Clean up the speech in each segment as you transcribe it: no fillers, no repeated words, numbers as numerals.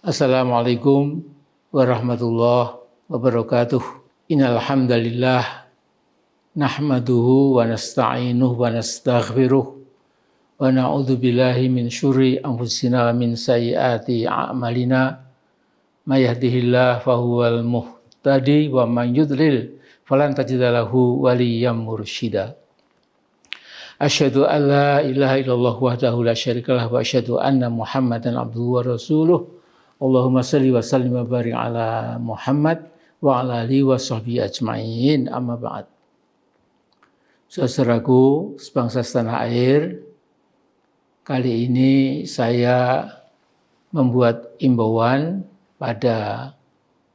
Assalamualaikum warahmatullahi wabarakatuh. Innal hamdalillah nahmaduhu wa nasta'inuhu wa nastaghfiruh wa na'udzu billahi min syururi anfusina wa min sayyiati a'malina. May yahdihillahu fahuwal muhtadi wa may yudlil falan tajida lahu waliyyan mursyida. Asyhadu an la ilaha illallah wahdahu la syarikalah wa asyhadu anna Muhammadan abduhu wa rasuluh. Allahumma salli wa sallim wa barik ala Muhammad wa ala alihi wa sahbihi ajma'in, amma ba'd. Saudaraku sebangsa setanah air, kali ini saya membuat imbauan pada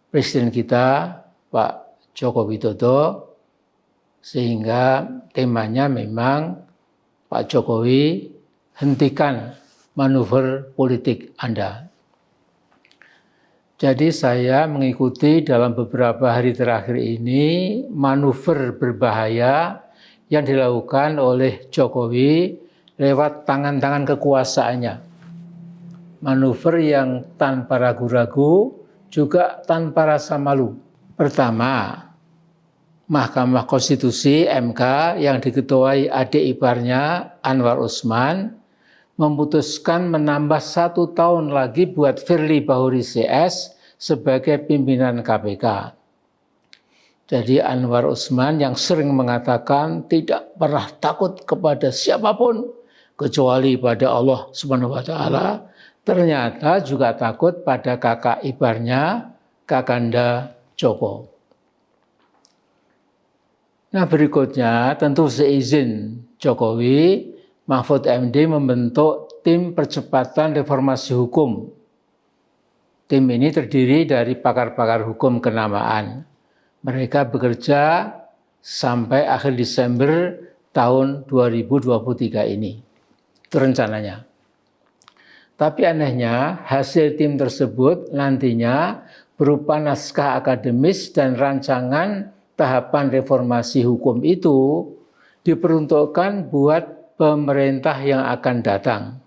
Presiden kita Pak Joko Widodo, sehingga temanya memang Pak Jokowi hentikan manuver politik Anda. Jadi saya mengikuti dalam beberapa hari terakhir ini manuver berbahaya yang dilakukan oleh Jokowi lewat tangan-tangan kekuasaannya. Manuver yang tanpa ragu-ragu, juga tanpa rasa malu. Pertama, Mahkamah Konstitusi (MK) yang diketuai adik iparnya Anwar Usman memutuskan menambah 1 tahun lagi buat Firly Bahuri CS sebagai pimpinan KPK. Jadi Anwar Usman yang sering mengatakan tidak pernah takut kepada siapapun kecuali pada Allah Subhanahu wa taala, ternyata juga takut pada kakak iparnya Kakanda Joko. Nah, berikutnya tentu seizin Jokowi, Mahfud MD membentuk tim percepatan reformasi hukum. Tim ini terdiri dari pakar-pakar hukum kenamaan. Mereka bekerja sampai akhir Desember tahun 2023 ini. Itu rencananya. Tapi anehnya hasil tim tersebut nantinya berupa naskah akademis dan rancangan tahapan reformasi hukum itu diperuntukkan buat pemerintah yang akan datang.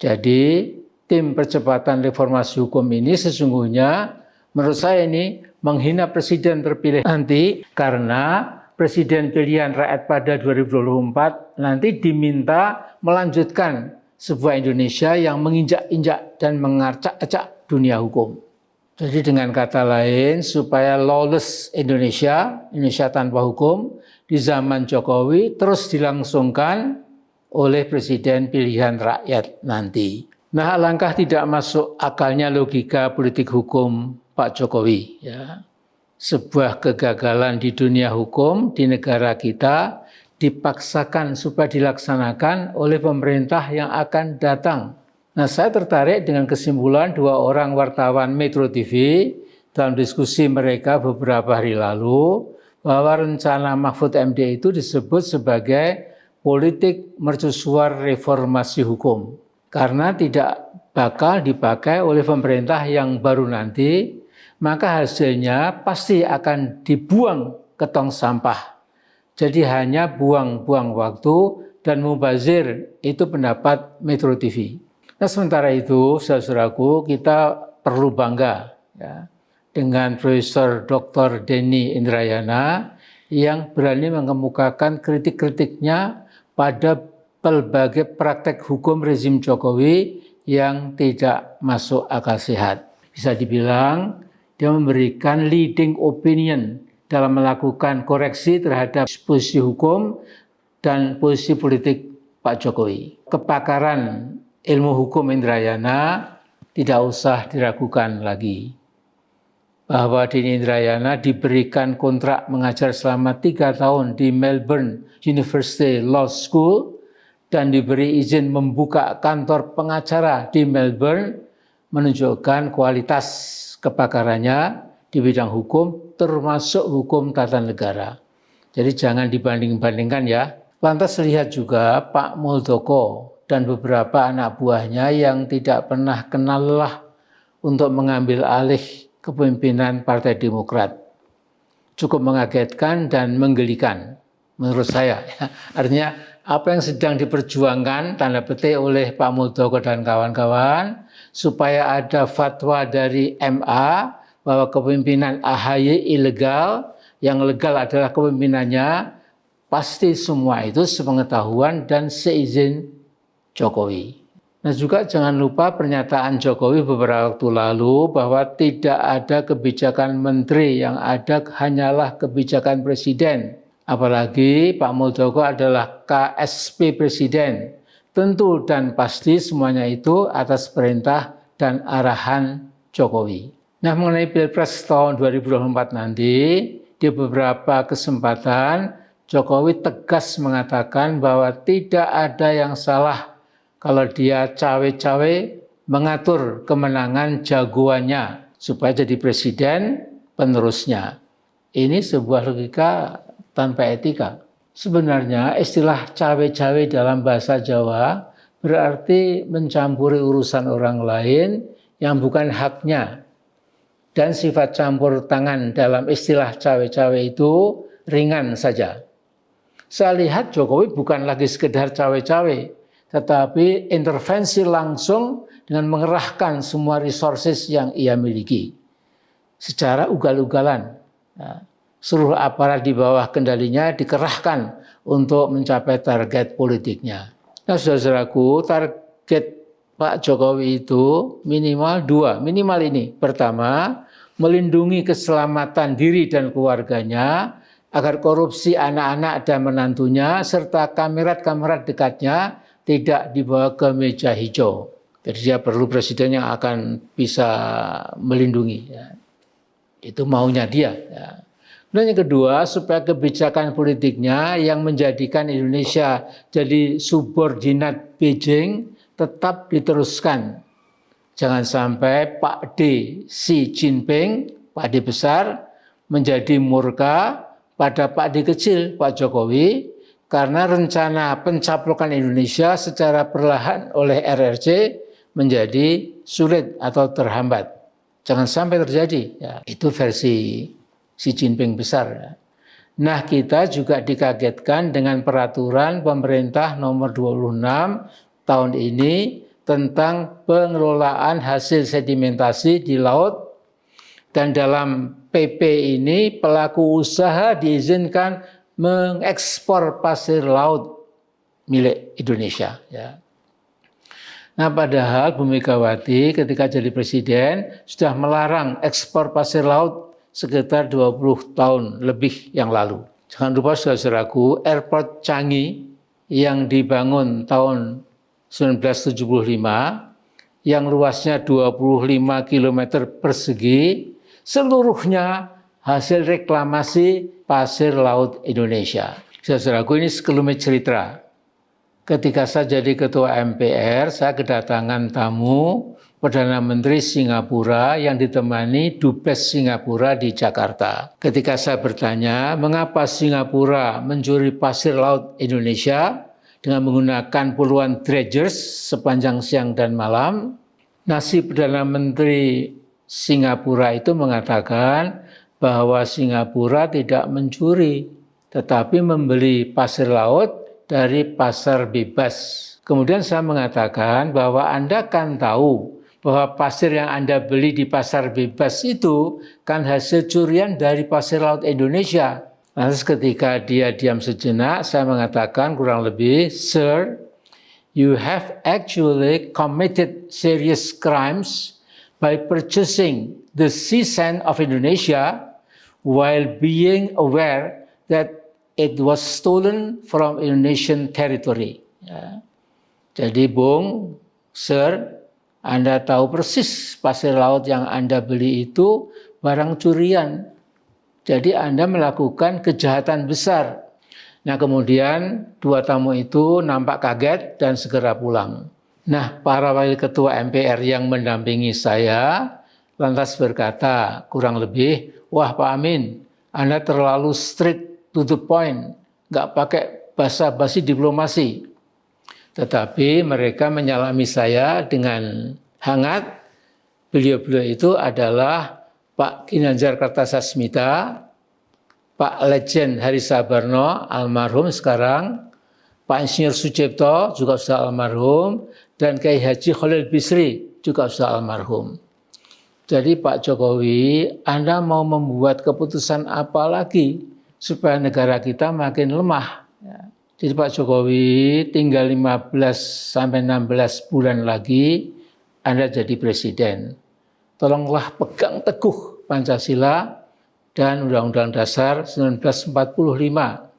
Jadi tim percepatan reformasi hukum ini sesungguhnya menurut saya ini menghina presiden terpilih nanti, karena presiden pilihan rakyat pada 2024 nanti diminta melanjutkan sebuah Indonesia yang menginjak-injak dan mengacak-acak dunia hukum. Jadi dengan kata lain, supaya lawless Indonesia tanpa hukum di zaman Jokowi terus dilangsungkan oleh presiden pilihan rakyat nanti. Nah, alangkah tidak masuk akalnya logika politik hukum Pak Jokowi. Ya. Sebuah kegagalan di dunia hukum di negara kita dipaksakan supaya dilaksanakan oleh pemerintah yang akan datang. Nah, saya tertarik dengan kesimpulan 2 orang wartawan Metro TV dalam diskusi mereka beberapa hari lalu, bahwa rencana Mahfud MD itu disebut sebagai politik mercusuar reformasi hukum, karena tidak bakal dipakai oleh pemerintah yang baru nanti, maka hasilnya pasti akan dibuang ke tong sampah. Jadi hanya buang-buang waktu dan mubazir, itu pendapat Metro TV. Nah, sementara itu, saudaraku, kita perlu bangga ya, dengan Profesor Dr. Denny Indrayana yang berani mengemukakan kritik-kritiknya pada berbagai praktek hukum rezim Jokowi yang tidak masuk akal sehat. Bisa dibilang dia memberikan leading opinion dalam melakukan koreksi terhadap posisi hukum dan posisi politik Pak Jokowi. Kepakaran ilmu hukum Indrayana tidak usah diragukan lagi. Bahwa Denny Indrayana diberikan kontrak mengajar selama 3 tahun di Melbourne University Law School dan diberi izin membuka kantor pengacara di Melbourne menunjukkan kualitas kepakarannya di bidang hukum, termasuk hukum tata negara. Jadi jangan dibanding-bandingkan ya. Lantas lihat juga Pak Muldoko dan beberapa anak buahnya yang tidak pernah kenal lelah untuk mengambil alih kepemimpinan Partai Demokrat. Cukup mengagetkan dan menggelikan menurut saya. Artinya apa yang sedang diperjuangkan tanda petik oleh Pak Muldoko dan kawan-kawan supaya ada fatwa dari MA bahwa kepemimpinan AHY ilegal, yang legal adalah kepemimpinannya, pasti semua itu sepengetahuan dan seizin Jokowi. Nah juga jangan lupa pernyataan Jokowi beberapa waktu lalu bahwa tidak ada kebijakan menteri, yang ada hanyalah kebijakan presiden. Apalagi Pak Muldoko adalah KSP presiden. Tentu dan pasti semuanya itu atas perintah dan arahan Jokowi. Nah mengenai Pilpres tahun 2024 nanti, di beberapa kesempatan Jokowi tegas mengatakan bahwa tidak ada yang salah kalau dia cawe-cawe mengatur kemenangan jagoannya supaya jadi presiden penerusnya. Ini sebuah logika tanpa etika. Sebenarnya istilah cawe-cawe dalam bahasa Jawa berarti mencampuri urusan orang lain yang bukan haknya. Dan sifat campur tangan dalam istilah cawe-cawe itu ringan saja. Saya lihat Jokowi bukan lagi sekedar cawe-cawe, tetapi intervensi langsung dengan mengerahkan semua resources yang ia miliki. Secara ugal-ugalan, seluruh aparat di bawah kendalinya dikerahkan untuk mencapai target politiknya. Nah saudara-saudaraku, target Pak Jokowi itu minimal dua, minimal ini. Pertama, melindungi keselamatan diri dan keluarganya, agar korupsi anak-anak dan menantunya, serta kamerat-kamerat dekatnya tidak dibawa ke meja hijau. Jadi dia perlu presiden yang akan bisa melindungi. Ya. Itu maunya dia. Ya. Dan yang kedua, supaya kebijakan politiknya yang menjadikan Indonesia jadi subordinat Beijing tetap diteruskan. Jangan sampai Pak D. Xi Jinping, Pak D besar, menjadi murka pada Pak D kecil, Pak Jokowi, karena rencana pencaplokan Indonesia secara perlahan oleh RRC menjadi sulit atau terhambat. Jangan sampai terjadi. Ya, itu versi Xi Jinping besar. Ya. Nah kita juga dikagetkan dengan peraturan pemerintah nomor 26 tahun ini tentang pengelolaan hasil sedimentasi di laut, dan dalam PP ini pelaku usaha diizinkan mengekspor pasir laut milik Indonesia. Ya. Nah padahal Bu Megawati ketika jadi presiden sudah melarang ekspor pasir laut sekitar 20 tahun lebih yang lalu. Jangan lupa saudara-saudaraku, Airport Changi yang dibangun tahun 1975 yang luasnya 25 km persegi, seluruhnya hasil reklamasi pasir laut Indonesia. Saudaraku, ini sekelumit cerita. Ketika saya jadi ketua MPR, saya kedatangan tamu Perdana Menteri Singapura yang ditemani Dubes Singapura di Jakarta. Ketika saya bertanya, mengapa Singapura mencuri pasir laut Indonesia dengan menggunakan puluhan dredgers sepanjang siang dan malam, nasi Perdana Menteri Singapura itu mengatakan bahwa Singapura tidak mencuri, tetapi membeli pasir laut dari pasar bebas. Kemudian saya mengatakan bahwa Anda kan tahu bahwa pasir yang Anda beli di pasar bebas itu kan hasil curian dari pasir laut Indonesia. Lantas ketika dia diam sejenak, saya mengatakan kurang lebih, Sir, you have actually committed serious crimes by purchasing the sea sand of Indonesia while being aware that it was stolen from Indonesian territory. Ya. Jadi Bung, Sir, Anda tahu persis pasir laut yang Anda beli itu barang curian. Jadi Anda melakukan kejahatan besar. Nah kemudian dua tamu itu nampak kaget dan segera pulang. Nah para wakil ketua MPR yang mendampingi saya lantas berkata kurang lebih, wah Pak Amin, Anda terlalu straight to the point, nggak pakai basa-basi diplomasi. Tetapi mereka menyalami saya dengan hangat. Beliau-beliau itu adalah Pak Ginanjar Kartasasmita, Pak Legend Hari Sabarno, almarhum sekarang, Pak Insinyur Sucipto, juga sudah almarhum, dan Kiai Haji Khalil Bisri, juga sudah almarhum. Jadi Pak Jokowi, Anda mau membuat keputusan apa lagi supaya negara kita makin lemah? Jadi Pak Jokowi tinggal 15 sampai 16 bulan lagi Anda jadi presiden. Tolonglah pegang teguh Pancasila dan Undang-Undang Dasar 1945.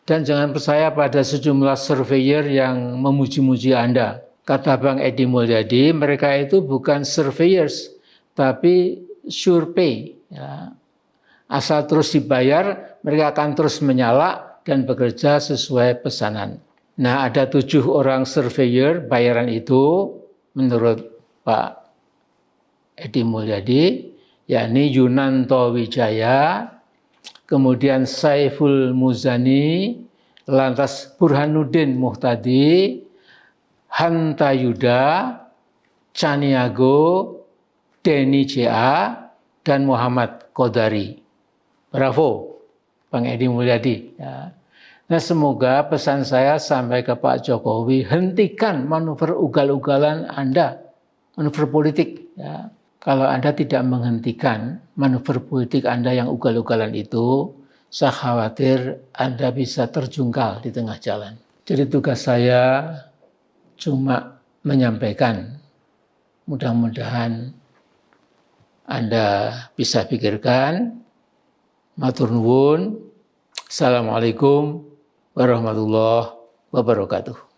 Dan jangan percaya pada sejumlah surveyor yang memuji-muji Anda. Kata Bang Edi Mulyadi, mereka itu bukan surveyors, tapi survei. Ya. Asal terus dibayar, mereka akan terus menyala dan bekerja sesuai pesanan. Nah, ada 7 orang surveyor bayaran itu menurut Pak Edi Mulyadi, yakni Yunanto Wijaya, kemudian Saiful Muzani, lantas Burhanuddin Muhtadi, Hanta Yuda, Caniago, Denny J.A., dan Muhammad Qodari. Bravo, Bang Edi Mulyadi. Ya. Nah, semoga pesan saya sampai ke Pak Jokowi, hentikan manuver ugal-ugalan Anda, manuver politik. Ya. Kalau Anda tidak menghentikan manuver politik Anda yang ugal-ugalan itu, saya khawatir Anda bisa terjungkal di tengah jalan. Jadi tugas saya cuma menyampaikan, mudah-mudahan Anda bisa pikirkan. Matur nuwun. Assalamualaikum warahmatullahi wabarakatuh.